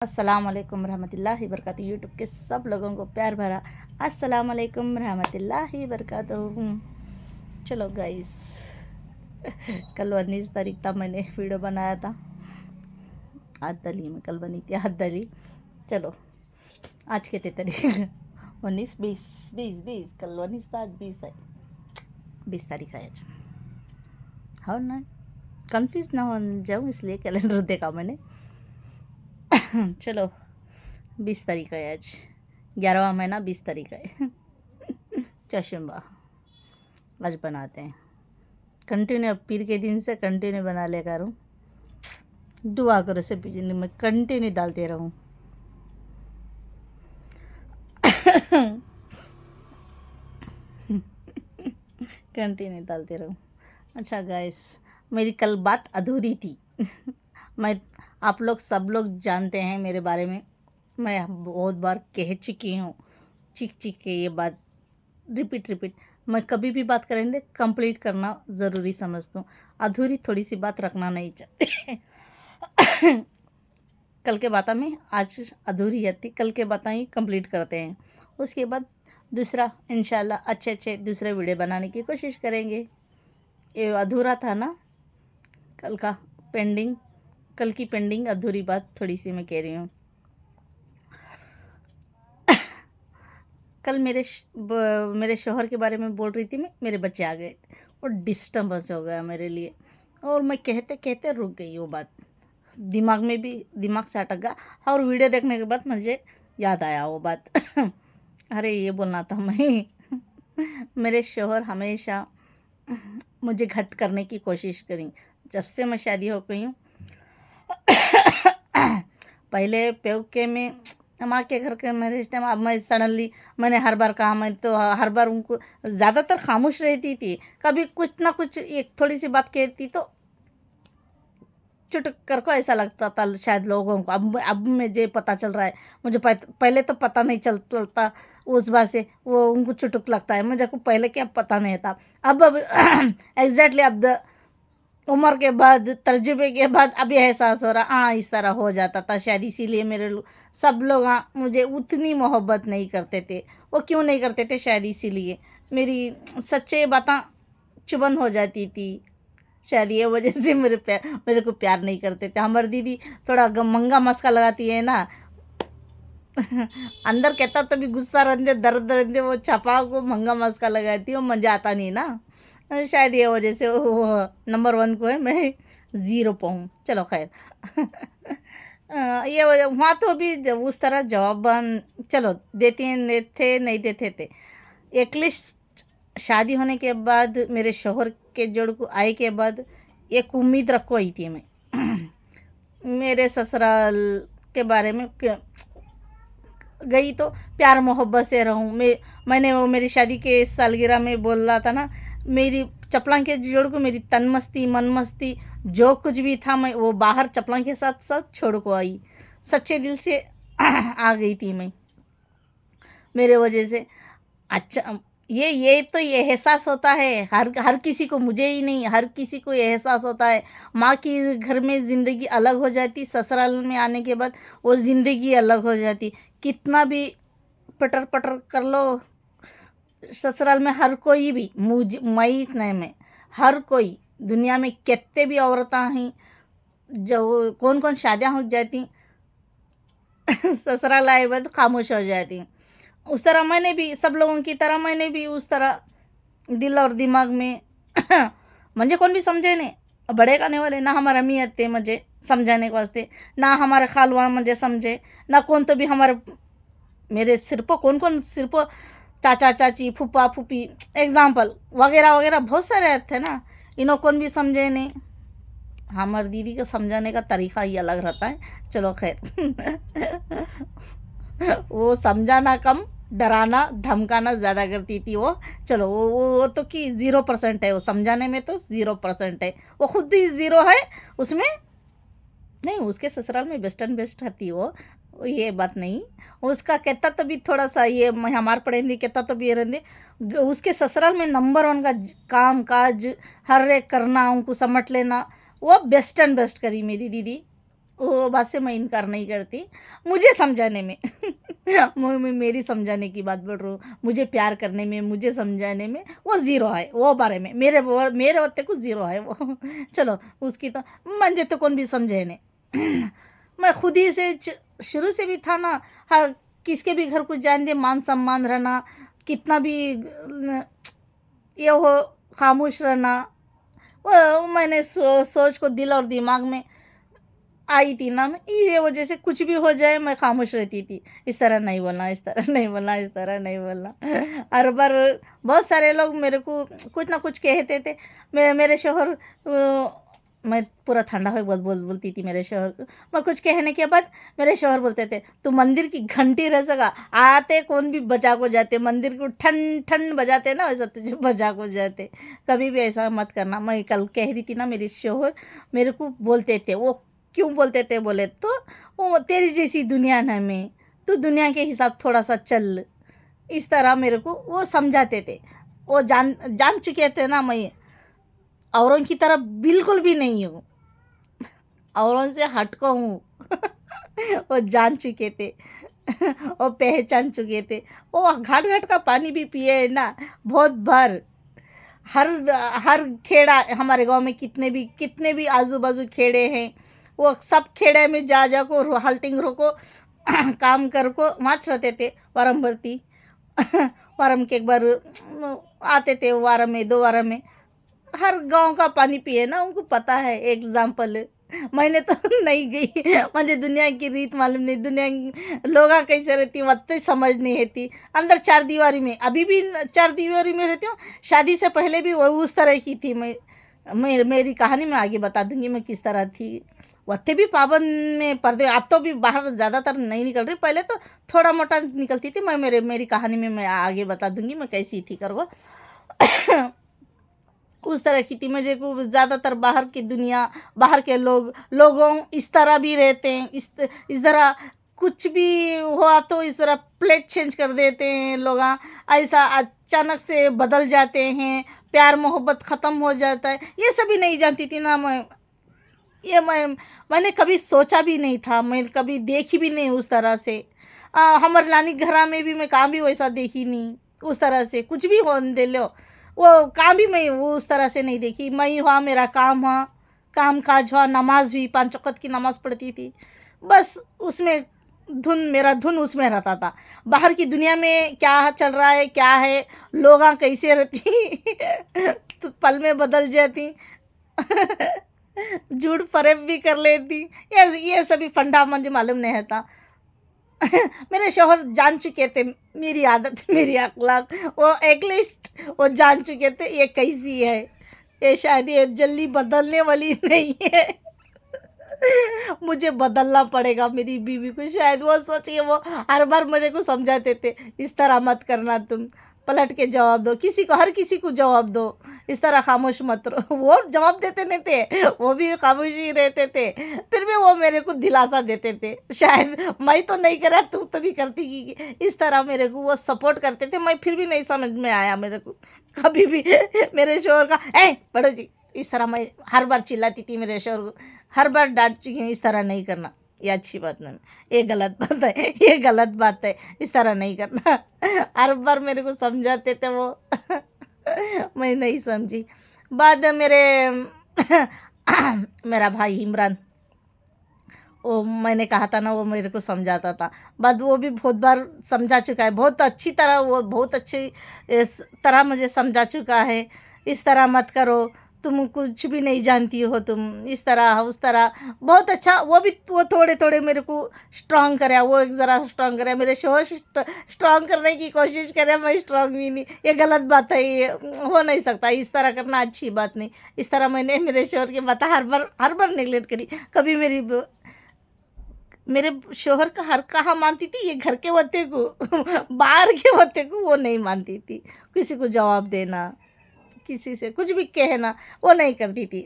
अस्सलाम वालेकुम रहमतुल्लाहि वबरकातुहू। यूट्यूब के सब लोगों को प्यार भरा अस्सलाम वालेकुम रहमतुल्लाहि वबरकातुहू। चलो गाइस, कल 19 तारीख था, मैंने वीडियो बनाया था। आज दली में कल बनी थी, आज दली। चलो आज कितने तारीख 19 20 20 20 कल 19 था, आज 20 है, 20 तारीख है आज। हाँ ना, कंफ्यूज ना हो जाऊँ इसलिए कैलेंडर देखा मैंने। चलो 20 तारीख है आज, 11वां महीना 20 तारीख है। चशुम्बा आज बनाते हैं कंटिन्यू। अब पीर के दिन से कंटिन्यू बना ले करूँ, दुआ करो से बिजली में कंटिन्यू डालते रहूँ। कंटिन्यू डालते रहूँ। अच्छा गाइस, मेरी कल बात अधूरी थी। मैं आप लोग सब लोग जानते हैं मेरे बारे में, मैं बहुत बार कह चुकी हूँ, चीख के ये बात रिपीट मैं कभी भी बात करेंगे कंप्लीट करना ज़रूरी समझता हूँ। अधूरी थोड़ी सी बात रखना नहीं चाहते। कल के बातें में आज अधूरी थी, कल के बातें ही कंप्लीट करते हैं। उसके बाद दूसरा इंशाल्लाह अच्छे दूसरे वीडियो बनाने की कोशिश करेंगे। ये अधूरा था ना कल का पेंडिंग, कल की पेंडिंग अधूरी बात थोड़ी सी मैं कह रही हूँ। कल मेरे शौहर के बारे में बोल रही थी मैं, मेरे बच्चे आ गए और डिस्टर्बेंस हो गया मेरे लिए, और मैं कहते कहते रुक गई। वो बात दिमाग से अटक गया, और वीडियो देखने के बाद मुझे याद आया वो बात। अरे ये बोलना था मैं। मेरे शौहर हमेशा मुझे घट करने की कोशिश करी जब से मैं शादी हो गई हूँ। पहले पेवके में माँ के घर के मेरे टाइम, अब मैं सडनली मैंने हर बार कहा, मैं तो हर बार उनको ज़्यादातर खामोश रहती थी। कभी कुछ ना कुछ एक थोड़ी सी बात कहती तो चुटक कर को ऐसा लगता था शायद लोगों को। अब मुझे पता चल रहा है, मुझे पहले तो पता नहीं चलता उस बात से, वो उनको चुटक लगता है, मुझे को पहले क्या पता नहीं था। अब एग्जैक्टली अब उम्र के बाद, तजुर्बे के बाद अभी एहसास हो रहा, हाँ इस तरह हो जाता था शायद। इसीलिए मेरे सब लोग मुझे उतनी मोहब्बत नहीं करते थे। वो क्यों नहीं करते थे? शायद इसीलिए मेरी सच्चे बातें चुभन हो जाती थी, शायद ये वजह से मेरे को प्यार नहीं करते थे। हमारी दीदी थोड़ा मंगा मस्का लगाती है ना। अंदर कहता तो भी गुस्सा रहते, दर्द रहते, वो छपा को मंगा मस्का लगाती है, वो मज़ा आता नहीं ना। शायद ये वजह से वो नंबर 1 को है, मैं 0 पे हूँ। चलो खैर। ये वजह वहाँ तो भी उस तरह जवाब चलो देते थे, नहीं देते थे। एटलीस्ट शादी होने के बाद, मेरे शौहर के जोड़ को आए के बाद एक उम्मीद रखो ही थी मैं। मेरे ससुराल के बारे में गई तो प्यार मोहब्बत से रहूँ। मैंने वो मेरी शादी के सालगिरह में बोल रहा था ना, मेरी चपला के जोड़ को मेरी तन मस्ती मन मस्ती जो कुछ भी था, मैं वो बाहर चपला के साथ साथ छोड़ को आई। सच्चे दिल से आ गई थी मैं, मेरे वजह से। अच्छा ये तो ये एहसास होता है हर किसी को, मुझे ही नहीं, हर किसी को ये एहसास होता है। माँ की घर में ज़िंदगी अलग हो जाती, ससुराल में आने के बाद वो ज़िंदगी अलग हो जाती। कितना भी पटर पटर कर लो ससुराल में, हर कोई भी मई नहीं में, हर कोई दुनिया में कितने भी औरतें हैं, जो कौन शादियाँ हो जाती, ससुराल आए बाद खामोश हो जाती। उस तरह मैंने भी, सब लोगों की तरह मैंने भी उस तरह दिल और दिमाग में मुझे कौन भी समझे नहीं, बड़े करने वाले ना हमारे अम्मी थे मुझे समझाने के वास्ते, ना हमारे खालवा मुझे समझे, ना कौन तो भी हमारे मेरे सिर पर कौन सिर पर चाचा चाची फूफा फूफी एग्जाम्पल वगैरह वगैरह बहुत सारे थे ना, इन्हों कौन भी समझे नहीं। हमारी दीदी को समझाने का तरीका ही अलग रहता है। चलो खैर। वो समझाना कम, डराना धमकाना ज़्यादा करती थी वो। चलो वो तो कि 0% है, वो समझाने में तो 0% है, वो खुद ही 0 है उसमें। नहीं, उसके ससुराल में बेस्ट एंड बेस्ट आती वो ये बात नहीं। उसका कहता तो भी थोड़ा सा ये हमारे पढ़ेंगे, कहता तो भी ये रहते, उसके ससुराल में नंबर 1 का काम काज हर एक करना, उनको समट लेना, वो बेस्ट एंड बेस्ट करी मेरी दीदी। वो बात से मैं इनकार नहीं करती। मुझे समझाने में मैं मेरी समझाने की बात बोल रही हूँ। मुझे प्यार करने में, मुझे समझाने में वो ज़ीरो है, वो बारे में मेरे होते को ज़ीरो है वो। चलो उसकी तो म्हणजे तो कौन भी समझे नहीं। मैं खुद ही से शुरू से भी था ना, हर किसके भी घर को जान दे, मान सम्मान रहना, कितना भी ये हो, खामोश रहना, वो मैंने सोच को दिल और दिमाग में आई थी ना, मैं ये वजह से कुछ भी हो जाए मैं खामोश रहती थी। इस तरह नहीं बोलना, इस तरह नहीं बोलना, इस तरह नहीं बोलना। हर बार बहुत सारे लोग मेरे को कुछ ना कुछ कहते थे। मेरे शौहर मैं पूरा ठंडा हो बोलती थी मेरे शौहर को। मैं कुछ कहने के बाद मेरे शौहर बोलते थे, तू मंदिर की घंटी रह सका, आते कौन भी बजा को जाते, मंदिर को ठन ठन बजाते ना, वैसा तुझे बजा को जाते। कभी भी ऐसा मत करना। मैं कल कह रही थी ना, मेरी शौहर मेरे को बोलते थे, वो क्यों बोलते थे बोले तो, वो तेरी जैसी दुनिया ना में, तू दुनिया के हिसाब थोड़ा सा चल, इस तरह मेरे को वो समझाते थे। वो जान जान चुके थे ना, मैं औरों की तरह बिल्कुल भी नहीं हूँ, औरों से हटको हूँ। वो जान चुके थे। वो पहचान चुके थे। वो घाट घाट का पानी भी पिए है ना बहुत बार। हर हर खेड़ा हमारे गांव में कितने भी आजू बाजू खेड़े हैं, वो सब खेड़े में जा जा को हल्टिंग रोको काम कर को माच रहते थे वारम भरती। वारम के एक बार आते थे, वारम में 2 वारम में हर गांव का पानी पिए ना, उनको पता है एग्जाम्पल। मैंने तो नहीं गई, मुझे दुनिया की रीत मालूम नहीं, दुनिया लोग कैसे रहती वत्ते समझ नहीं रहती। अंदर 4 दीवारी में अभी भी 4 दीवारी में रहती हूँ। शादी से पहले भी वो उस तरह की थी। मैं मेरी कहानी में आगे बता दूंगी मैं किस तरह थी। वत्ते भी पाबंद में पर्दे, अब तो भी बाहर ज़्यादातर नहीं निकल रही, पहले तो थोड़ा मोटा निकलती थी। मैं मेरी कहानी में मैं आगे बता दूंगी मैं कैसी थी कर वो। उस तरह की थी। मुझे को ज़्यादातर बाहर की दुनिया, बाहर के लोगों इस तरह भी रहते हैं, इस तरह कुछ भी हुआ तो इस तरह प्लेट चेंज कर देते हैं लोग, ऐसा अचानक से बदल जाते हैं, प्यार मोहब्बत ख़त्म हो जाता है। ये सभी नहीं जानती थी ना मैं। ये मैंने कभी सोचा भी नहीं था, मैं कभी देखी भी नहीं उस तरह से। हमारे नानी घर में भी मैं काम भी वैसा देखी नहीं उस तरह से। कुछ भी हो दे लो, वो काम भी मैं वो उस तरह से नहीं देखी। मैं हुआ, मेरा काम हुआ, काम काज हुआ, नमाज हुई, 5 वक़्त की नमाज़ पढ़ती थी, बस उसमें मेरा धुन उसमें रहता था। बाहर की दुनिया में क्या चल रहा है, क्या है, लोग कैसे रहती तो पल में बदल जाती। झूठ फरेब भी कर लेती। ये सभी फंडा मुझे मालूम नहीं था। मेरे शौहर जान चुके थे मेरी आदत, मेरी अखलाक, वो एटलीस्ट वो जान चुके थे ये कैसी है, ये शायद ये जल्दी बदलने वाली नहीं है। मुझे बदलना पड़ेगा मेरी बीवी को। शायद वो सोचिए, वो हर बार मेरे को समझाते थे, इस तरह मत करना, तुम पलट के जवाब दो किसी को, हर किसी को जवाब दो, इस तरह खामोश मत रहो। वो जवाब देते नहीं थे, वो भी खामोश ही रहते थे, फिर भी वो मेरे को दिलासा देते थे। शायद मैं तो नहीं करा, तू तो भी करती की, इस तरह मेरे को वो सपोर्ट करते थे। मैं फिर भी नहीं समझ में आया मेरे को कभी भी। मेरे शोहर का बड़ो जी, इस तरह मैं हर बार चिल्लाती थी मेरे शोहर को, हर बार डांट चुकी हूँ, इस तरह नहीं करना, ये अच्छी बात नहीं, ये गलत बात है, ये गलत बात है, इस तरह नहीं करना। हर बार मेरे को समझाते थे वो। मैं नहीं समझी। बाद में मेरा भाई इमरान, वो मैंने कहा था ना, वो मेरे को समझाता था। बाद वो भी बहुत बार समझा चुका है, बहुत अच्छी तरह, वो बहुत अच्छी इस तरह मुझे समझा चुका है, इस तरह मत करो, तुम कुछ भी नहीं जानती हो, तुम इस तरह उस तरह। बहुत अच्छा वो थोड़े थोड़े मेरे को स्ट्रांग कराया, वो एक ज़रा स्ट्रांग कराया। मेरे शोहर स्ट्रांग करने की कोशिश करे, मैं स्ट्रांग भी नहीं, ये गलत बात है, ये हो नहीं सकता, इस तरह करना अच्छी बात नहीं। इस तरह मैंने मेरे शोहर की बात हर बार नेगलेक्ट करी। कभी मेरे शोहर का हर कहा मानती थी, ये घर के होते को बाहर के होते को वो नहीं मानती थी। किसी को जवाब देना, किसी से कुछ भी कहना वो नहीं करती थी।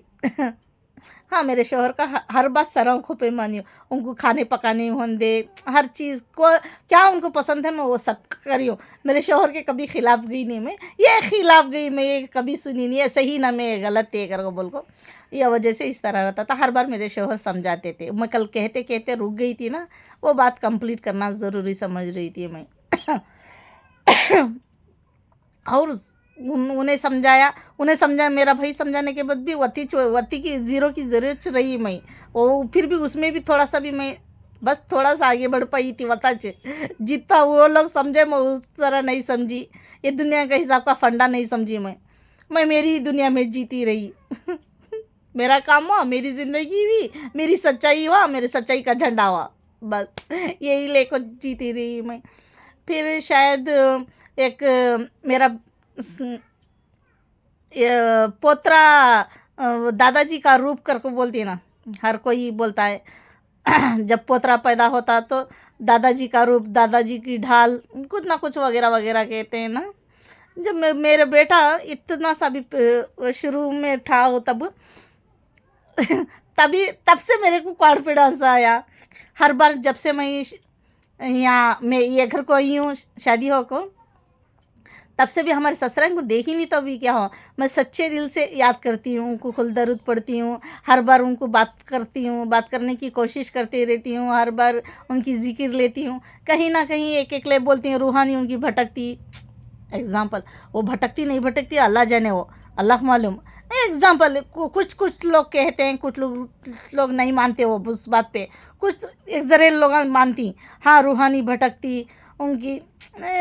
हाँ, मेरे शौहर का हर बात सर आँखों पे मानियो। उनको खाने पकाने होंदे, हर चीज़ को क्या उनको पसंद है मैं वो सब करियो। मेरे शौहर के कभी खिलाफ गई नहीं मैं, ये खिलाफ गई मैं ये कभी सुनी नहीं, ये सही ना मैं गलत है करके बोल को। ये वजह से इस तरह रहता था। हर बार मेरे शौहर समझाते थे। मैं कल कहते-कहते रुक गई थी ना, वो बात कंप्लीट करना ज़रूरी समझ रही थी मैं। और उन्हें समझाया, मेरा भाई समझाने के बाद भी वती की ज़ीरो की ज़रूरत रही मैं। वो फिर भी उसमें भी थोड़ा-सा भी मैं बस थोड़ा-सा आगे बढ़ पाई थी वताच। जितना वो लोग समझे मैं उस तरह नहीं समझी। ये दुनिया का हिसाब का फंडा नहीं समझी मैं। मैं मेरी ही दुनिया में जीती रही। मेरा काम हुआ, मेरी ज़िंदगी हुई, मेरी सच्चाई हुआ, मेरे सच्चाई का झंडा हुआ। बस यही लेकर जीती रही मैं। फिर शायद एक मेरा पोतरा दादाजी का रूप करके बोलती है ना, हर कोई बोलता है। जब पोतरा पैदा होता तो दादाजी का रूप, दादाजी की ढाल, कुछ ना कुछ वगैरह वगैरह कहते हैं ना। जब मेरा बेटा इतना सा भी शुरू में था वो तब तब से मेरे को कॉन्फिडेंस आया। हर बार जब से यहाँ मैं ये घर को आई हूँ शादी हो को, तब से भी हमारे ससुराल को देख ही नहीं तभी क्या हो। मैं सच्चे दिल से याद करती हूँ, उनको खुल दरूद पढ़ती हूँ, हर बार उनको बात करती हूँ, बात करने की कोशिश करती रहती हूँ, हर बार उनकी ज़िक्र लेती हूँ। कहीं ना कहीं एक एक ले बोलती हूँ रूहानी उनकी भटकती। एग्ज़ाम्पल, वो भटकती नहीं भटकती अल्लाह जाने, वो अल्लाह मालूम। एग्ज़ाम्पल, कुछ कुछ लोग कहते हैं, कुछ लोग नहीं मानते वो उस बात पे, कुछ एक ज़रे लोग मानती। हाँ, रूहानी भटकती उनकी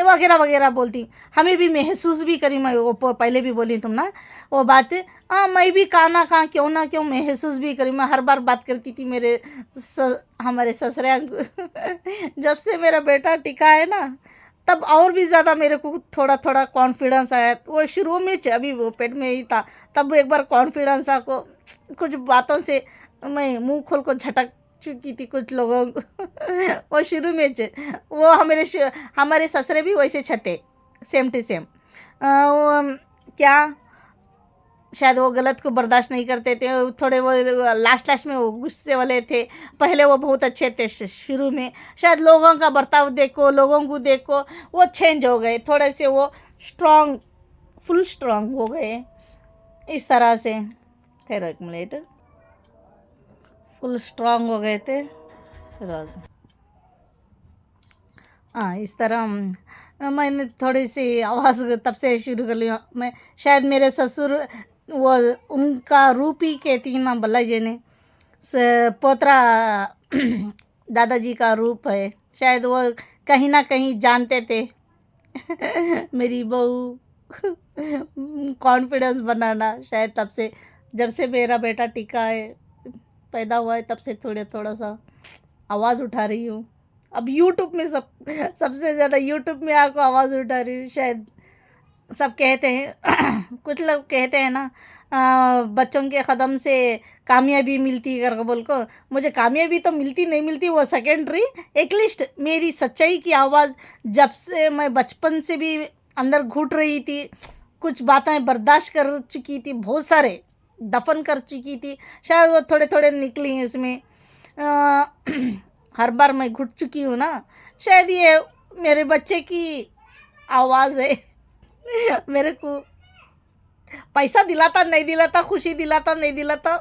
वगैरह वगैरह बोलती। हमें भी महसूस भी करी, मैं वो पहले भी बोली तुम ना वो बात। हाँ, मैं भी कहाँ ना कहाँ क्यों ना क्यों महसूस भी करी। मैं हर बार बात करती थी हमारे ससुराल जब से मेरा बेटा टिका है ना, तब और भी ज़्यादा मेरे को थोड़ा थोड़ा कॉन्फिडेंस आया। वो शुरू में अभी वो पेट में ही था, तब एक बार कॉन्फिडेंस आ को कुछ बातों से मैं मुंह खोल को झटक चुकी थी कुछ लोगों को। वो शुरू में वो हमारे ससुरे भी वैसे छते, सेम टू सेम। क्या शायद वो गलत को बर्दाश्त नहीं करते थे थोड़े, वो लास्ट में वो गुस्से वाले थे। पहले वो बहुत अच्छे थे शुरू में, शायद लोगों का बर्ताव देखो, लोगों को देखो वो चेंज हो गए थोड़े से, वो स्ट्रॉन्ग, फुल स्ट्रॉन्ग हो गए इस तरह से। ठहरो एक मिनट, फुल स्ट्रॉन्ग हो गए थे। हाँ, इस तरह मैंने थोड़ी सी आवाज़ तब से शुरू कर ली मैं। शायद मेरे ससुर वो उनका रूप ही कहती ना बल्ला जी ने, पोतरा दादाजी का रूप है। शायद वो कहीं ना कहीं जानते थे मेरी बहू कॉन्फिडेंस बनाना। शायद तब से, जब से मेरा बेटा टिका है, पैदा हुआ है, तब से थोड़ा सा आवाज़ उठा रही हूँ। अब यूट्यूब में सबसे ज़्यादा यूट्यूब में आको आवाज़ उठा रही हूँ। शायद सब कहते हैं कुछ लोग कहते हैं ना, बच्चों के कदम से कामयाबी मिलती करके बोल को। मुझे कामयाबी तो मिलती नहीं मिलती वो सेकेंडरी, एटलीस्ट मेरी सच्चाई की आवाज़ जब से मैं बचपन से भी अंदर घुट रही थी, कुछ बातें बर्दाश्त कर चुकी थी, बहुत सारे दफन कर चुकी थी, शायद वो थोड़े थोड़े निकली हैं इसमें। हर बार मैं घुट चुकी हूँ ना, शायद ये मेरे बच्चे की आवाज़ है। मेरे को पैसा दिलाता नहीं दिलाता, खुशी दिलाता नहीं दिलाता,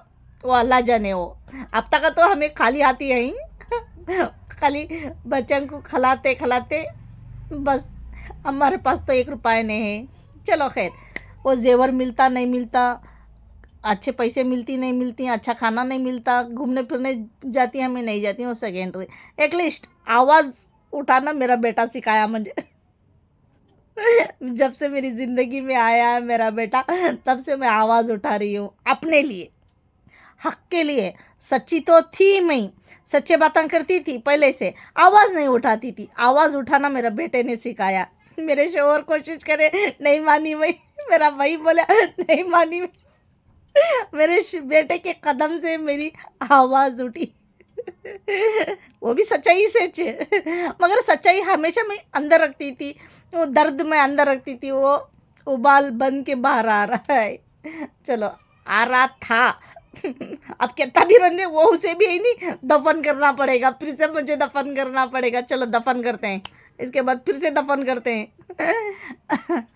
वो अल्लाह जाने। वो अब तक तो हमें खाली हाथी है ही खाली बच्चों को खिलाते खिलाते बस। हमारे पास तो 1 रुपया नहीं है। चलो खैर, वो जेवर मिलता नहीं मिलता, अच्छे पैसे मिलती नहीं मिलती, अच्छा खाना नहीं मिलता, घूमने फिरने जाती हमें नहीं जाती, वो सेकेंडरी। एटलीस्ट आवाज़ उठाना मेरा बेटा सिखाया मुझे। जब से मेरी ज़िंदगी में आया है मेरा बेटा, तब से मैं आवाज़ उठा रही हूँ अपने लिए, हक के लिए। सच्ची तो थी मैं, सच्चे बातें करती थी पहले से, आवाज़ नहीं उठाती थी। आवाज़ उठाना मेरा बेटे ने सिखाया। मेरे शोहर कोशिश करे, नहीं मानी मैं, मेरा भाई बोला नहीं मानी मैं। मेरे बेटे के कदम से मेरी आवाज़ उठी। वो भी सच्चाई से मगर सच्चाई हमेशा मैं अंदर रखती थी, वो दर्द मैं अंदर रखती थी, वो उबाल बन के बाहर आ रहा है। चलो, आ रहा था, अब कितना भी रंधे वो उसे भी ही नहीं दफन करना पड़ेगा, फिर से मुझे दफन करना पड़ेगा। चलो दफन करते हैं, इसके बाद फिर से दफन करते हैं।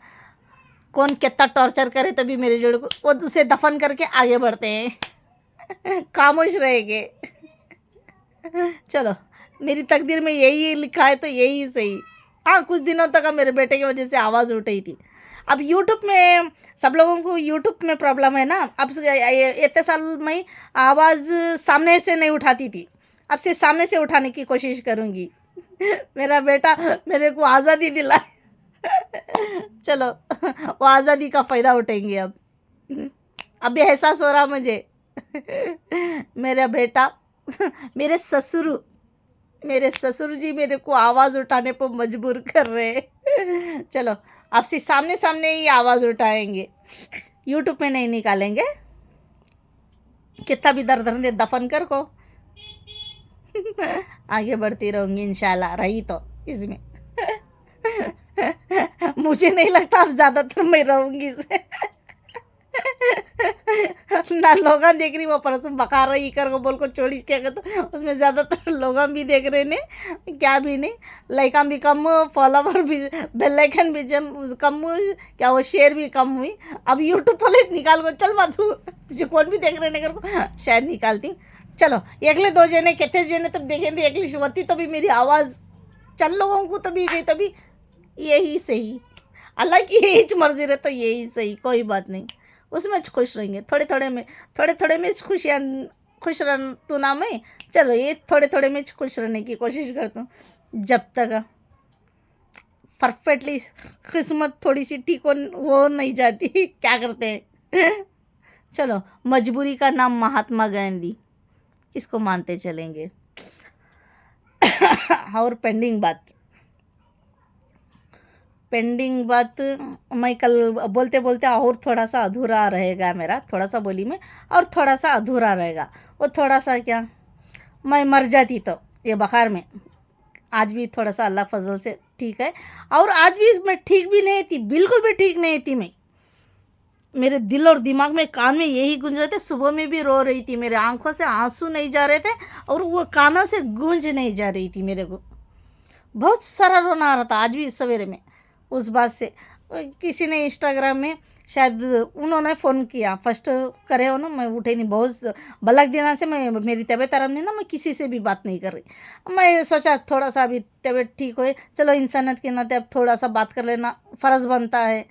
कौन कितना टॉर्चर करे तभी मेरे जोड़ को वो उसे दफन करके आगे बढ़ते हैं। खामोश रहेंगे। चलो मेरी तकदीर में यही लिखा है तो यही सही। हाँ कुछ दिनों तक मेरे बेटे की वजह से आवाज़ उठ रही थी। अब यूट्यूब में सब लोगों को यूट्यूब में प्रॉब्लम है ना। अब इतने साल में आवाज़ सामने से नहीं उठाती थी, अब से सामने से उठाने की कोशिश करूँगी। मेरा बेटा मेरे को आज़ादी दिलाए। चलो वो आज़ादी का फ़ायदा उठाएंगे अब। अभी एहसास हो रहा मुझे। मेरा बेटा मेरे ससुर जी मेरे को आवाज़ उठाने पर मजबूर कर रहे हैं। चलो आपसे सामने सामने ही आवाज़ उठाएंगे, यूट्यूब में नहीं निकालेंगे। कितना भी दर्द दे दफन कर को। आगे बढ़ती रहूँगी इंशाल्लाह, रही तो इसमें। मुझे नहीं लगता अब ज़्यादातर मैं रहूँगी इसमें। ना लोग देख रही वो परसों बका रही कर को बोल को छोड़ी क्या कहते उसमें ज़्यादातर लोग भी देख रहे ने, क्या भी नहीं लाइका भी कम, फॉलोवर भी बेल आइकन भी कम, क्या वो शेयर भी कम हुई। अब यूट्यूब पुलिस निकाल को चल मत तुझे कौन भी देख रहे ने कर को शायद निकालती। चलो अगले 2 जने कितने जने तब देखेंगे इंग्लिश होती तभी मेरी आवाज़ चल लोगों को तभी गई तभी यही सही। अल्लाह की यही मर्जी रहे तो यही सही, कोई बात नहीं, उसमें खुश रहेंगे। थोड़े थोड़े में खुश रह तू ना मैं। चलो ये थोड़े में खुश रहने की कोशिश करता हूँ जब तक परफेक्टली किस्मत थोड़ी सी ठीक हो नहीं जाती। क्या करते हैं। चलो मजबूरी का नाम महात्मा गांधी, इसको मानते चलेंगे। और पेंडिंग बात मैं कल बोलते बोलते और थोड़ा सा अधूरा रहेगा मेरा, थोड़ा सा बोली मैं और थोड़ा सा अधूरा रहेगा। वो थोड़ा सा क्या, मैं मर जाती तो ये बुखार में, आज भी थोड़ा सा अल्लाह फजल से ठीक है। और आज भी मैं ठीक भी नहीं थी, बिल्कुल भी ठीक नहीं थी मैं। मेरे दिल और दिमाग में कान में यही गूंज रहे थे, सुबह में भी रो रही थी, मेरे आंखों से आंसू नहीं जा रहे थे और वो कानों से गूंज नहीं जा रही थी। मेरे को बहुत सारा रोना आ रहा था आज भी सवेरे में उस बात से। किसी ने इंस्टाग्राम में शायद उन्होंने फ़ोन किया, फर्स्ट करे हो ना, मैं उठे नहीं। बहुत बलक दिना से मैं मेरी तबीयत आराम नहीं ना, मैं किसी से भी बात नहीं कर रही। मैं सोचा थोड़ा सा अभी तबीयत ठीक होए, चलो इंसानियत के नाते अब थोड़ा सा बात कर लेना फ़र्ज़ बनता है।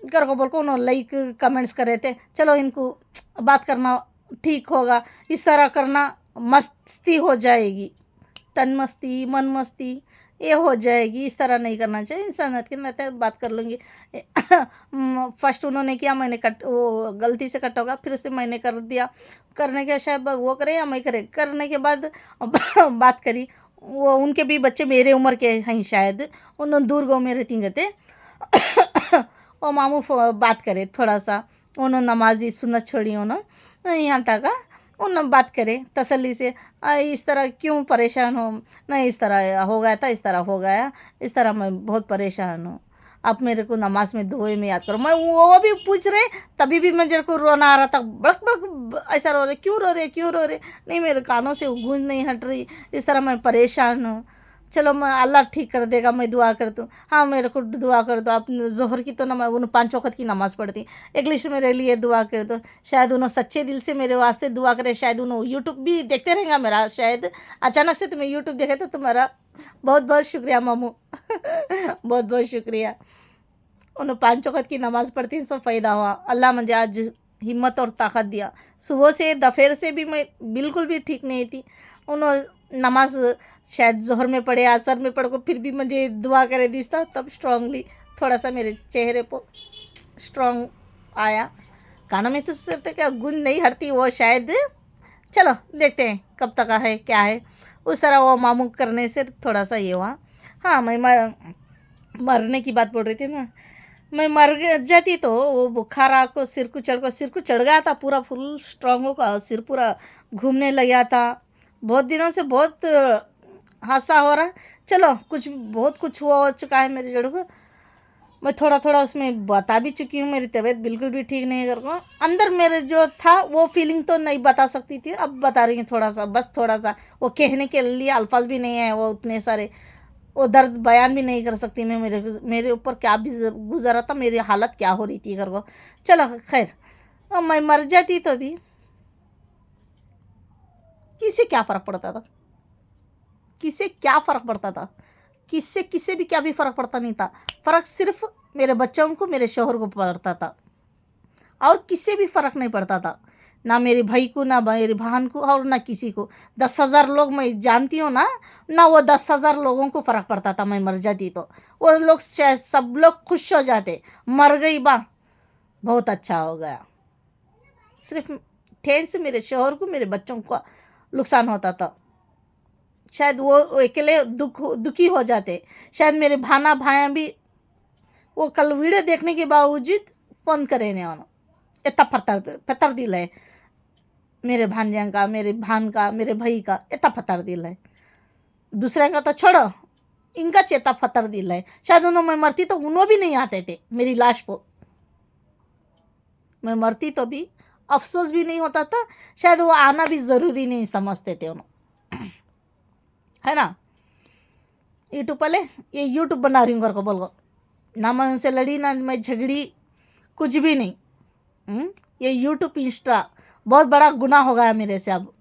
कर को बोल को उन्होंने लाइक कमेंट्स करे थे, चलो इनको बात करना ठीक होगा, इस तरह करना मस्ती हो जाएगी, तन मस्ती मन मस्ती ये हो जाएगी, इस तरह नहीं करना चाहिए। इंसानियत के नाते बात कर लूँगी। फर्स्ट उन्होंने किया, मैंने वो गलती से कट होगा, फिर उसे मैंने कर दिया। करने के शायद वो करे या मैं करे, करने के बाद बात करी। वो उनके भी बच्चे मेरे उम्र के हैं शायद, उन्होंने दूर गाँव में रहती गए। वो मामू बात करे थोड़ा सा, उन्होंने नमाजी सुन्नत छोड़ी, उन्होंने यहाँ तक उन्होंने बात करे तसल्ली से, इस तरह क्यों परेशान हो, नहीं इस तरह हो गया था, इस तरह हो गया, इस तरह मैं बहुत परेशान हूँ, आप मेरे को नमाज में दुआ में याद करो। मैं वो भी पूछ रहे तभी भी मुझे को रोना आ रहा था, बड़क बड़क ऐसा रो रहे, क्यों रो रहे, नहीं मेरे कानों से गूंज नहीं हट रही, इस तरह मैं परेशान हूँ। चलो मैं अल्लाह ठीक कर देगा, मैं दुआ करता हूँ। हाँ मेरे को दुआ कर दो आप। जोहर की तो नमाज उन्होंने 5 वक़्त की नमाज़ पढ़ती, इंग्लिश मेरे लिए दुआ कर दो। शायद उन्होंने सच्चे दिल से मेरे वास्ते दुआ करे, शायद उन्होंने यूट्यूब भी देखते रहेंगे मेरा, शायद अचानक से तुम्हें यूट्यूब देखे तो तुम्हारा बहुत बहुत शुक्रिया मामू। बहुत बहुत शुक्रिया। उन्होंने 5 वक़्त की नमाज़ पढ़ती, सब फ़ायदा हुआ। अल्लाह मुझे आज हिम्मत और ताकत दिया। सुबह से दोपहर से भी मैं बिल्कुल भी ठीक नहीं थी। उन्होंने नमाज शायद जोहर में पढ़े, असर में पढ़ को, फिर भी मुझे दुआ करे दी था, तब स्ट्रांगली थोड़ा सा मेरे चेहरे पर स्ट्रांग आया। कानों में तो सोचते क्या गुंज नहीं हटती वो शायद। चलो देखते हैं कब तक है क्या है। उस तरह वो मामू करने से थोड़ा सा ये हुआ। हाँ मैं मरने की बात बोल रही थी ना, मैं मर जाती तो वो बुखार आको सिर को चढ़ गया था, पूरा फुल स्ट्रांग होगा, सिर पूरा घूमने लगा था। बहुत दिनों से बहुत हादसा हो रहा। चलो बहुत कुछ हो चुका है मेरे जड़ को। मैं थोड़ा थोड़ा उसमें बता भी चुकी हूँ, मेरी तबीयत बिल्कुल भी ठीक नहीं है करको। अंदर मेरे जो था वो फीलिंग तो नहीं बता सकती थी, अब बता रही हूँ थोड़ा सा, बस थोड़ा सा। वो कहने के लिए अल्फाज भी नहीं है, वो उतने सारे वो दर्द बयान भी नहीं कर सकती मैं, मेरे ऊपर क्या भी गुजरा था, मेरी हालत क्या हो रही थी करको। चलो खैर, अब मैं मर जाती तो भी किसे क्या फ़र्क पड़ता था, किसे क्या फ़र्क पड़ता था, किससे किसे भी क्या भी फ़र्क पड़ता नहीं था। फ़र्क सिर्फ मेरे बच्चों को, मेरे शोहर को पड़ता था, और किससे भी फ़र्क नहीं पड़ता था। ना मेरे भाई को, ना मेरी बहन को, और ना किसी को। 10,000 लोग मैं जानती हूँ ना, ना वो 10,000 लोगों को फ़र्क पड़ता था मैं मर जाती तो। वो लोग शायद सब लोग खुश हो जाते, मर गई बा बहुत अच्छा हो गया। सिर्फ ठेन से मेरे शोहर को, मेरे बच्चों को नुकसान होता था। शायद वो अकेले दुखी हो जाते। शायद मेरे भाना भाया भी वो कल वीडियो देखने के बावजूद फ़ोन करे ने उन्होंने, इतना पत्थर दिल है मेरे भांजा का, मेरे भान का, मेरे भाई का, इतना पत्थर दिल है। दूसरे का तो छोड़ो, इनका चेता पत्थर दिल है। शायद उन्होंने मैं मरती तो उन्होंने भी नहीं आते थे मेरी लाश को, मैं मरती तो भी अफसोस भी नहीं होता था। शायद वो आना भी ज़रूरी नहीं समझते थे उन्होंने, है ना। यूट्यूब वाले, ये यूट्यूब बना रही हूँ घर को बोल, ना मैं उनसे लड़ी, ना मैं झगड़ी, कुछ भी नहीं। ये यूट्यूब इंस्टा बहुत बड़ा गुनाह हो गया मेरे से। अब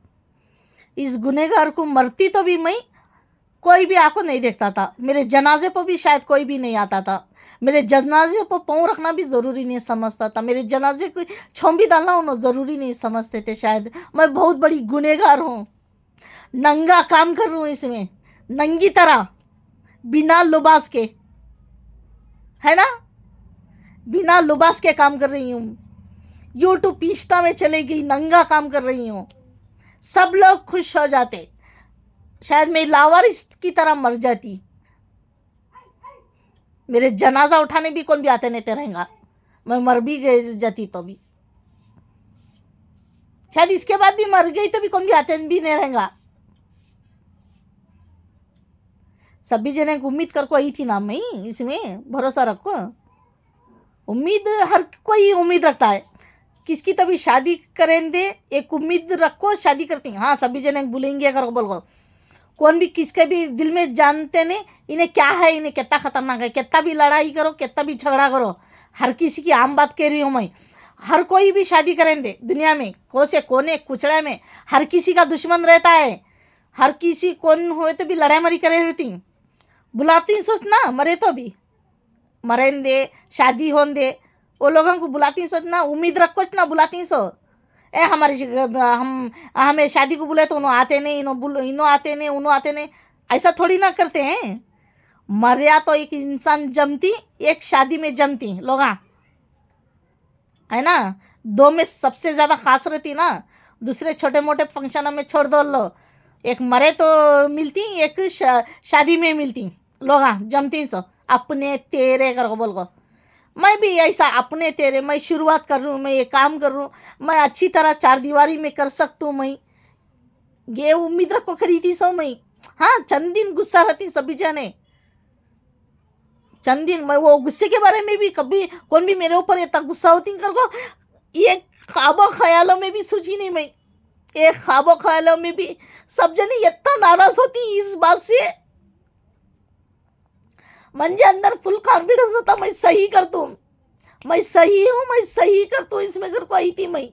इस गुनहगार को मरती तो भी मैं, कोई भी आंखों नहीं देखता था। मेरे जनाजे पर भी शायद कोई भी नहीं आता था। मेरे जनाजे पर पाँव रखना भी ज़रूरी नहीं समझता था। मेरे जनाजे को छोंबी डालना उन्होंने ज़रूरी नहीं समझते थे। शायद मैं बहुत बड़ी गुनहगार हूँ, नंगा काम कर रही हूँ इसमें, नंगी तरह, बिना लिबास के, है ना, बिना लिबास के काम कर रही हूँ। यूट्यूब इंस्टा में चले गई, नंगा काम कर रही हूँ, सब लोग खुश हो जाते। शायद मैं लावारिस की तरह मर जाती, मेरे जनाजा उठाने भी कौन भी आते नहीं रहेगा, मैं मर भी गई जाती तो भी। शायद इसके बाद भी मर गई तो भी कौन भी आते भी नहीं रहेगा। सभी जने उम्मीद करको आई थी ना मैं, इसमें भरोसा रखो। उम्मीद हर कोई उम्मीद रखता है, किसकी तभी शादी करेंगे एक उम्मीद रखो, शादी करती हैं। हाँ, सभी जने बोलेंगे अगर बोल, कौन भी किसके भी दिल में जानते नहीं इन्हें क्या है, इन्हें कितना खतरनाक है। कितना भी लड़ाई करो, कितना भी झगड़ा करो, हर किसी की आम बात कह रही हूँ मैं, हर कोई भी शादी करेंगे दुनिया में, कोसे कोने कुचड़े में हर किसी का दुश्मन रहता है। हर किसी कौन हुए तो भी लड़ाई मरी करे रहती, बुलाती सोच ना मरे तो भी मरें दे, शादी होन दे, वो लोगों को बुलाती सोच ना, उम्मीद रखो ना, बुलाती सो ए हमारी हम हमें शादी को बुलाए तो उन्होंने आते नहीं, इन्हों आते नहीं, उन्हों आते नहीं, ऐसा थोड़ी ना करते हैं। मरिया तो एक इंसान जमती, एक शादी में जमती लोग, है ना। दो में सबसे ज़्यादा खास रहती ना, दूसरे छोटे मोटे फंक्शन में छोड़ दो लो, एक मरे तो मिलती, एक शादी में मिलती लोग जमती सो अपने तेरे कर बोल को। मैं भी ऐसा अपने तेरे, मैं शुरुआत कर रही हूँ, मैं ये काम कर रही हूँ, मैं अच्छी तरह चार दीवारी में कर सकती हूँ, मैं ये उम्मीद रखो खरीदी सो मैं। हाँ, चंद दिन गुस्सा रहती सभी जने, चंद दिन मैं वो गुस्से के बारे में भी कभी कौन भी मेरे ऊपर इतना गुस्सा होती कर को, ये ख्वाबों ख्यालों में भी सूझी नहीं मैं, ये ख्वाबों ख्यालों में भी सब जने इतना नाराज होती इस बात से। मुझे अंदर फुल कॉन्फिडेंस होता मैं सही कर दूँ, मैं सही हूँ, मैं सही कर दूँ, इसमें घर को आई थी मैं।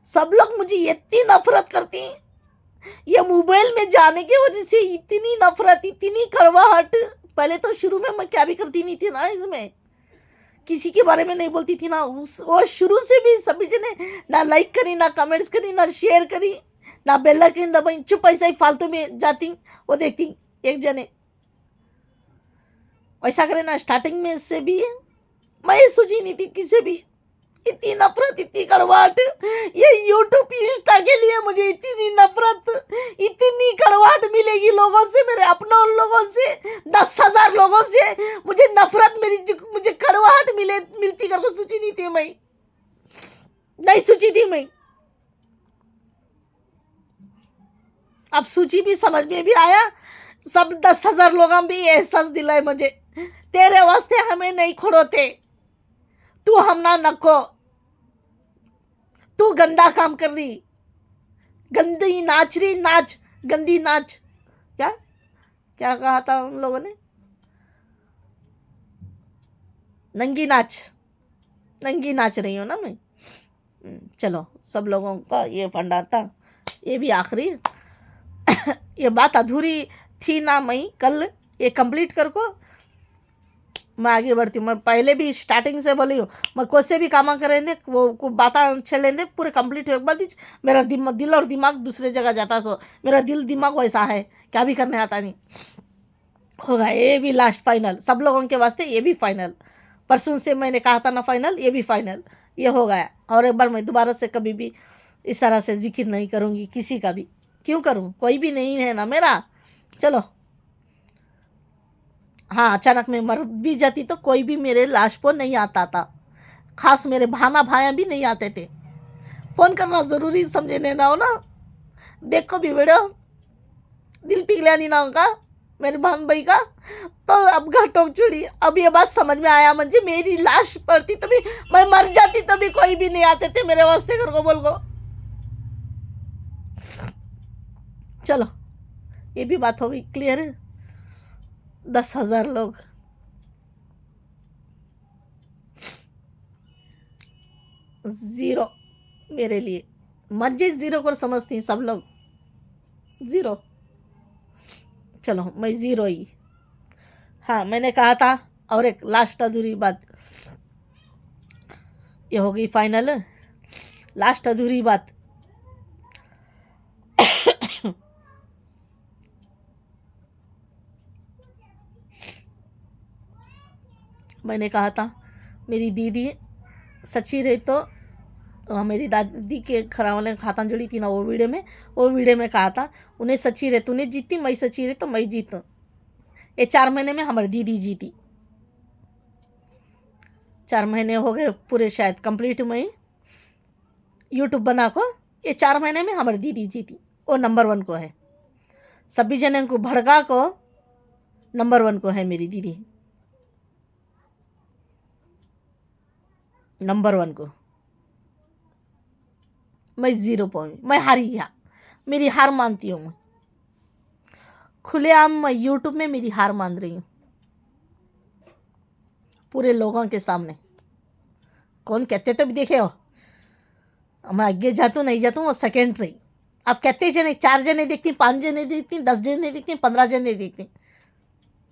सब लोग मुझे इतनी नफरत करती, ये मोबाइल में जाने की वजह से इतनी नफरत, इतनी कड़वाहट। पहले तो शुरू में मैं क्या भी करती नहीं थी ना, इसमें किसी के बारे में नहीं बोलती थी ना, वो शुरू से भी सभी जने ना लाइक करी, ना कमेंट्स करी, ना शेयर करी, ना बेल आइकन दबाई, चुप ऐसा ही फालतू में जाती, वो देखती एक जने ऐसा करे ना। स्टार्टिंग में से भी मैं सोची नहीं थी किसी भी, इतनी नफरत, इतनी कड़वाहट, ये यूट्यूब इंस्टा के लिए मुझे इतनी नफरत, इतनी कड़वाहट मिलेगी लोगों से, मेरे अपनों लोगों से, 10,000 लोगों से मुझे नफरत, मुझे कड़वाहट मिलती करके सोची नहीं थी मैं, नहीं सोची थी मैं। अब सोची भी, समझ में भी आया, सब 10,000 लोगों भी एहसास दिलाए मुझे तेरे वास्ते हमें नहीं खोड़ोते, तू हम ना नको, तू गंदा काम कर रही, गंदी नाच रही, नाच गंदी नाच। क्या क्या कहा था उन लोगों ने? नंगी नाच, नंगी नाच रही हूँ ना मैं। चलो, सब लोगों का ये फंडा था। ये भी आखिरी ये बात अधूरी थी ना, मैं कल ये कंप्लीट कर को मैं आगे बढ़ती हूँ। मैं पहले भी स्टार्टिंग से बोली हूँ, मैं कोई से भी काम करेंगे वो बातें छेड़ लेंगे पूरे कंप्लीट हो एक बार मेरा दिल और दिमाग दूसरे जगह जाता। सो मेरा दिल दिमाग वैसा है, क्या भी करने आता नहीं। होगा ये भी लास्ट फाइनल सब लोगों के वास्ते, ये भी फाइनल। परसों से मैंने कहा था ना फाइनल, ये भी फाइनल, ये हो गया। और एक बार मैं दोबारा से कभी भी इस तरह से जिक्र नहीं करूँगी किसी का भी। क्यों करूँ, कोई भी नहीं है ना मेरा। चलो, हाँ, अचानक मैं मर भी जाती तो कोई भी मेरे लाश पर नहीं आता था, खास मेरे भाना भाया भी नहीं आते थे। फ़ोन करना ज़रूरी समझने ना हो ना, देखो भी वीडियो दिल पिघला नहीं ना होगा मेरे बहन भाई का। तो अब घटोक चुड़ी, अब ये बात समझ में आया मुझे, मेरी लाश पड़ती तभी मैं मर जाती तभी कोई भी नहीं आते थे मेरे वास्ते कर को बोल को। चलो, ये भी बात हो गई क्लियर है। 10,000 लोग, जीरो मेरे लिए। मस्जिद जीरो को समझती सब लोग, जीरो। चलो, मैं जीरो ही। हाँ, मैंने कहा था। और एक लास्ट अधूरी बात, ये हो गई फाइनल। लास्ट अधूरी बात, मैंने कहा था मेरी दीदी सच्ची रही तो मेरी दादी के खरा वाले खाता जुड़ी थी ना, वो वीडियो में कहा था उन्हें सच्ची रहे तूने जीती, मैं सच्ची रहे तो मैं जीतूँ। ये 4 महीने में हमारी दीदी जीती। 4 महीने हो गए पूरे शायद कंप्लीट में यूट्यूब बना को। ये 4 महीने में हमारी दीदी जीती, वो नंबर 1 को है। सभी जने को भड़का को नंबर 1 को है मेरी दीदी, नंबर 1 को। मैं जीरो पॉइंट, मैं हारी। यहाँ मेरी हार मानती हूँ मैं, खुलेआम मैं यूट्यूब में मेरी हार मान रही हूँ पूरे लोगों के सामने। कौन कहते तो भी देखे हो, मैं आगे जातू नहीं जातू वो सेकेंडरी। अब कहते जने 4 जने देखती, 5 जने देखती, 10 जने देखती, 15 जने देखती,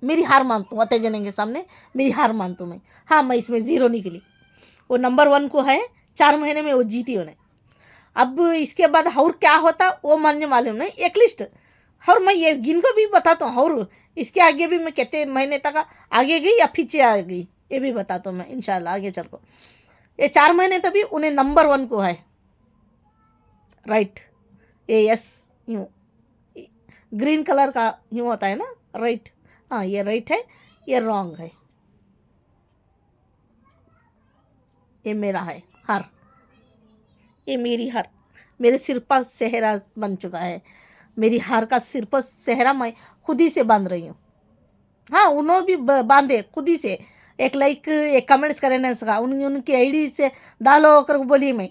मेरी हार मानता हूँ अतः जने के सामने, मेरी हार मानता हूँ मैं। हाँ, मैं इसमें जीरो निकली, वो नंबर 1 को है। 4 महीने में वो जीती उन्हें। अब इसके बाद और क्या होता वो मानने मालूम नहीं, एक लिस्ट। और मैं ये गिन को भी बताता हूँ, और इसके आगे भी मैं कितने महीने तक आगे गई या पीछे आ गई ये भी बताता हूँ मैं इंशाल्लाह आगे चल को। ये 4 महीने तभी उन्हें नंबर 1 को है, राइट। ये यस यूँ ग्रीन कलर का यूँ होता है ना, राइट। हाँ, ये राइट है, ये रॉन्ग है, ये मेरा है हार, ये मेरी हार। मेरे सिर पर सेहरा बन चुका है, मेरी हार का सिर पर सेहरा मैं खुद ही से बांध रही हूँ। हाँ, उन्होंने भी बांधे खुद ही से। एक लाइक एक कमेंट्स करे नहीं सका, उनकी आईडी से डालो कर बोली मैं।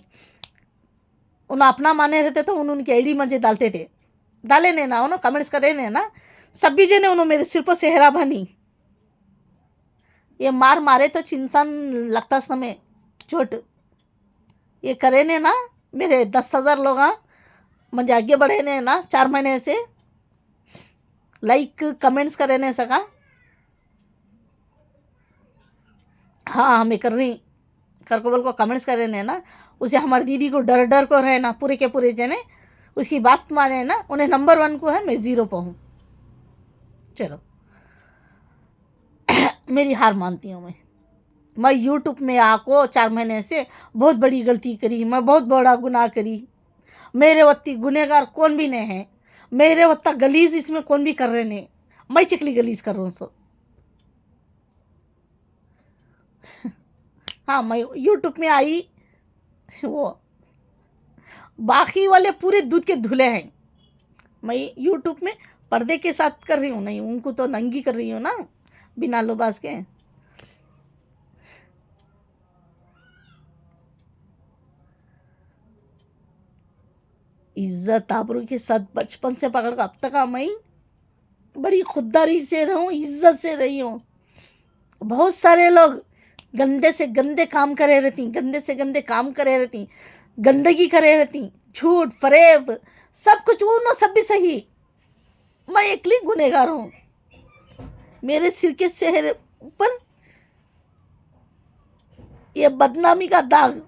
उन्हें अपना माने रहते तो उनकी आईडी मुझे डालते थे, डाले नहीं ना उन्होंने कमेंट्स करे नहीं ना, सभी जने उन्होंने मेरे सिर पर सेहरा बनी। ये मार मारे तो इंसान लगता समय चोट, ये करे ने ना मेरे 10,000 लोग मुझे आगे बढ़े ने ना 4 महीने से लाइक कमेंट्स करे नहीं सका। हाँ, हमें कर रही कर को बोल को कमेंट्स करे ने ना, उसे हमारी दीदी को डर डर को रहे ना पूरे के पूरे जने उसकी बात माने ना, उन्हें नंबर 1 को है, मैं जीरो पर हूँ। चलो, मेरी हार मानती हूँ मैं यूट्यूब में आको 4 महीने से बहुत बड़ी गलती करी, मैं बहुत बड़ा गुनाह करी। मेरे वत्ती गुनेगार कौन भी नहीं है, मेरे वत्ता गलीज इसमें कौन भी कर रहे नहीं, मैं चिकली गलीज कर रहा हूँ। सो हाँ, मैं यूट्यूब में आई, वो बाकी वाले पूरे दूध के धुले हैं। मैं यूट्यूब में पर्दे के साथ कर रही हूँ, नहीं उनको तो नंगी कर रही हूँ ना, बिना लिबास के। इज्जत आबरू के साथ बचपन से पकड़ कर अब तक मैं बड़ी खुददारी से रहूं, इज्जत से रही हूँ। बहुत सारे लोग गंदे से गंदे काम करे रहती, गंदे से गंदे काम करे रहती, गंदगी करे रहती, झूठ फरेब सब कुछ, वो ना सब भी सही। मैं एकली गुनहगार हूँ। मेरे सिर के शहर ऊपर ये बदनामी का दाग।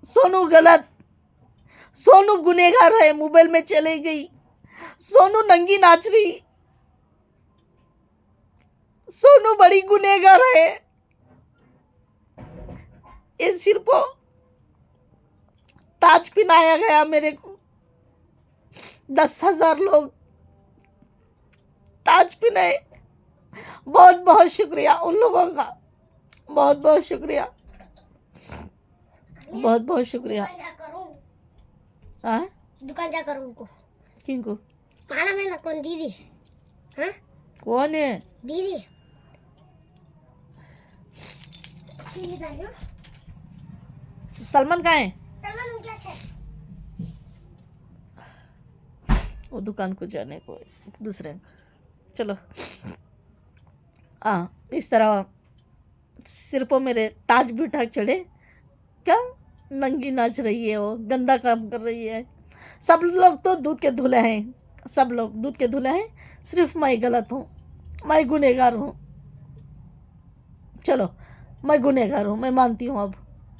सोनू गलत, सोनू गुनहगार है, मोबाइल में चले गई, सोनू नंगी नाच रही, सोनू बड़ी गुनहगार है। ये सिर को ताज पहनाया गया मेरे को, 10,000 लोग ताज पहनाए। बहुत बहुत शुक्रिया उन लोगों का, बहुत बहुत शुक्रिया, बहुत बहुत शुक्रिया। हाँ दुकान जा करूँ उनको। किनको? मालूम है ना कौन दीदी? हाँ कौन है दीदी? सलमान कहाँ है? सलमान उनके अच्छा है। वो दुकान को जाने को दूसरे। चलो हाँ, इस तरह सिर पर मेरे ताज भी उठा चढ़े। क्या नंगी नाच रही है, वो गंदा काम कर रही है। सब लोग तो दूध के धुले हैं, सब लोग दूध के धुले हैं, सिर्फ मैं गलत हूँ, मैं गुनहगार हूँ। चलो मैं गुनहगार हूँ, मैं मानती हूँ। अब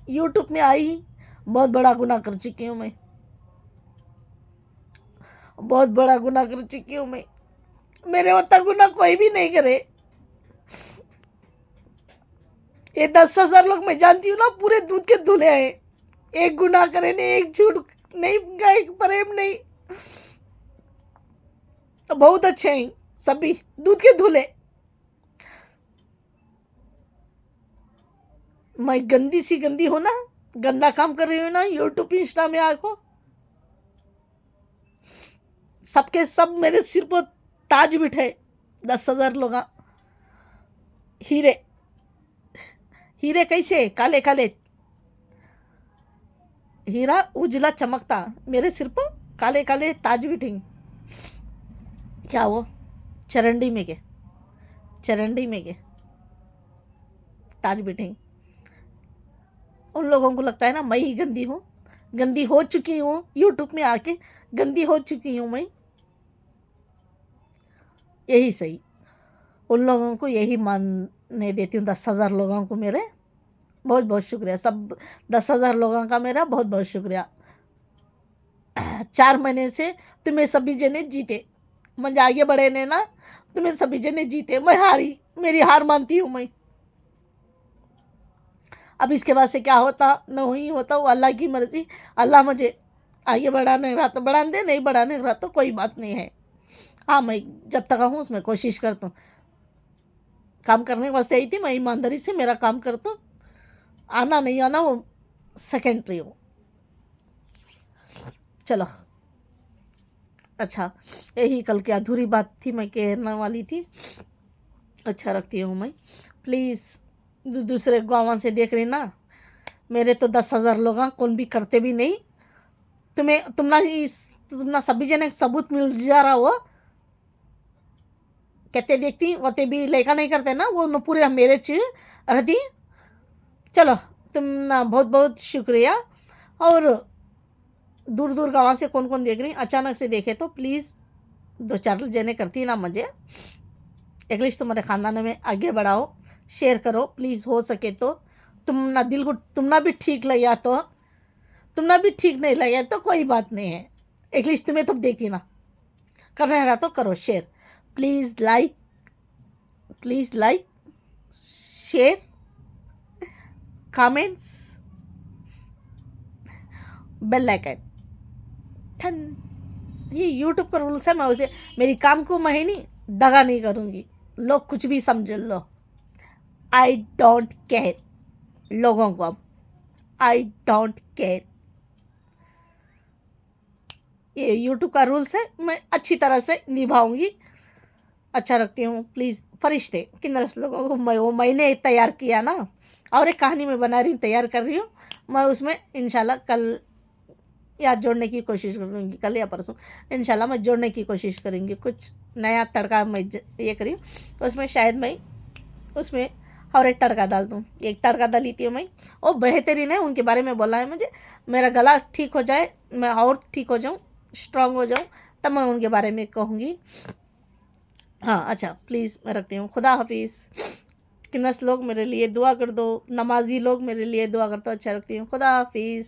यूट्यूब में आई बहुत बड़ा गुनाह कर चुकी हूँ मैं, बहुत बड़ा गुनाह कर चुकी हूँ मैं। मेरे होता गुनाह कोई भी नहीं करे। ये 10,000 लोग मैं जानती हूँ ना, पूरे दूध के धुले हैं। एक गुनाह करे नहीं, एक झूठ नहीं, एक प्रेम नहीं, तो बहुत अच्छे हैं सभी दूध के धुले। मैं गंदी सी गंदी हूं ना, गंदा काम कर रही हूँ ना यूट्यूब इंस्टा में आको, सबके सब मेरे सिर पर ताज बिठे। 10,000 लोग हीरे, हीरे कैसे काले काले, हीरा उजला चमकता, मेरे सिर पर काले काले ताज बिठे। क्या वो चरंडी में के, चरंडी में के ताज बिठे। उन लोगों को लगता है ना मैं ही गंदी हूँ, गंदी हो चुकी हूँ, यूट्यूब में आके गंदी हो चुकी हूँ मैं। यही सही, उन लोगों को यही मानने देती हूँ। 10,000 लोगों को मेरे बहुत बहुत शुक्रिया, सब 10,000 लोगों का मेरा बहुत बहुत शुक्रिया। 4 महीने से तुम्हें सभी जने जीते, मुझे आगे बढ़े ने ना, तुम्हें सभी जने जीते, मैं हारी, मेरी हार मानती हूँ मैं। अब इसके बाद से क्या होता नहीं होता वो अल्लाह की मर्जी। अल्लाह मुझे आगे बढ़ाने रहा तो बढ़ा दे, नहीं बढ़ाने रहा तो कोई बात नहीं है। हाँ मैं जब तक हूँ उसमें कोशिश करता हूँ, काम करने के वास्ते आई थी मैं, ईमानदारी से मेरा काम करता हूँ। आना नहीं आना वो सेकेंडरी हो। चलो अच्छा, यही कल की अधूरी बात थी, मैं कहने वाली थी। अच्छा रखती हूँ मैं, प्लीज़ दूसरे गाँव से देख रही ना, मेरे तो 10,000 लोग कौन भी करते भी नहीं। तुम्हारा सभी जने सबूत मिल जा रहा हो, कहते देखती वते भी लेखा नहीं करते ना, वो न पूरे मेरे च रहती। चलो तुम ना बहुत बहुत शुक्रिया। और दूर दूर गाँव से कौन कौन देख रही, अचानक से देखे तो प्लीज़ 2-4 जने करती ना मुझे एटलीस्ट तुम्हारे ख़ानदान में आगे बढ़ाओ, शेयर करो प्लीज़, हो सके तो। तुम ना दिल को तुम ना भी ठीक लगा तो, तुम ना भी ठीक नहीं लगा तो कोई बात नहीं है, एटलीस्ट तुम्हें तो देखती ना, करना रहा तो करो share please, like share comments, bell icon ठन। ये यूट्यूब का रूल्स है, मैं उसे मेरी काम को मैं नहीं दगा नहीं करूँगी, लोग कुछ भी समझ लो, आई डोंट केयर लोगों को, अब आई डोंट केयर। ये यूट्यूब का रूल्स है, मैं अच्छी तरह से निभाऊंगी। अच्छा रखती हूँ। प्लीज़ फरिश्ते किन लोगों को वो मैंने तैयार किया ना, और एक कहानी मैं बना रही हूँ, तैयार कर रही हूँ। मैं उसमें इंशाल्लाह कल याद जोड़ने की कोशिश करूँगी, कल या परसों इंशाल्लाह मैं जोड़ने की कोशिश करूँगी। कुछ नया तड़का मैं ये करी हूँ, उसमें शायद मैं उसमें और एक तड़का डाल दूँ। एक तड़का डाली थी मैं, वो बेहतरीन है, उनके बारे में बोला है मुझे। मेरा गला ठीक हो जाए, मैं और ठीक हो जाऊँ, स्ट्रांग हो जाऊँ, तब मैं उनके बारे में कहूँगी। हाँ अच्छा, प्लीज़ मैं रखती हूँ। खुदा हाफिज़। किन्नस लोग मेरे लिए दुआ कर दो, नमाजी लोग मेरे लिए दुआ कर दो। अच्छा रखती हूँ। खुदा हाफिज़।